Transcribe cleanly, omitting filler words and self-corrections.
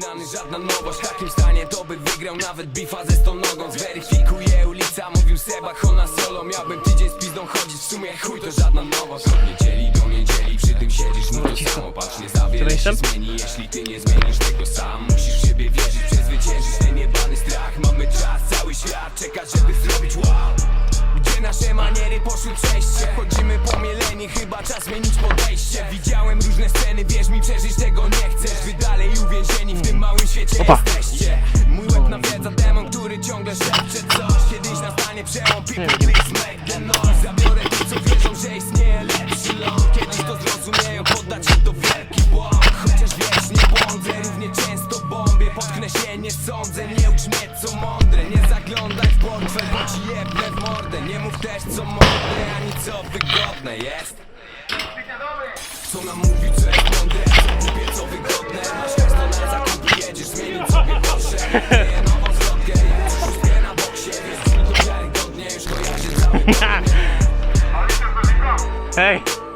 Żadna nowość, w takim stanie to by wygrał nawet bifa ze 100 nogą. Zweryfikuje ulica, mówił Seba, Hona solo. Miałbym tydzień z pizdą chodzić, w sumie chuj to żadna nowość. Od niedzieli do niedzieli, przy tym siedzisz, no to samo. Patrz, nie za wiele się zmieni, jeśli ty nie zmienisz tego sam. Musisz w siebie wierzyć, przezwyciężyć ten jebany strach. Mamy czas, cały świat czeka, żeby zrobić wow. Gdzie nasze maniery poszły przejście? Chodzimy pomieleni, chyba czas zmienić podejście. Widziałem różne sceny, wierz mi, przeżyć tego nie chcesz. Wy dalej uwięzieni w tym małym świecie jesteście. Mój łeb nawiedza demon, który ciągle szepcze coś. Kiedyś nastanie przełom, people please make the noise. Zabiorę tych, co wierzą, że istnieje lepszy ląd. Kiedyś to zrozumieją, poddać się to wielki błąd. Chociaż wiecznie błądzę, równie często bombię. Potknę się, nie sądzę, nie ucz mnie co mądre. Nie zaglądaj w portfel, bo ci jebnę w mordę. Nie mów też co mądre, ani co wygodne jest. Co nam mówi, co jest mądre, a co głupie, co wygodne. Masz kasno na zakupy, jedziesz zmienić sobie gorsze. Daję nową zwrotkę, jak szóstkę na boksie. Wiesz, to wiarygodnie, już kojarzy cały. Hej!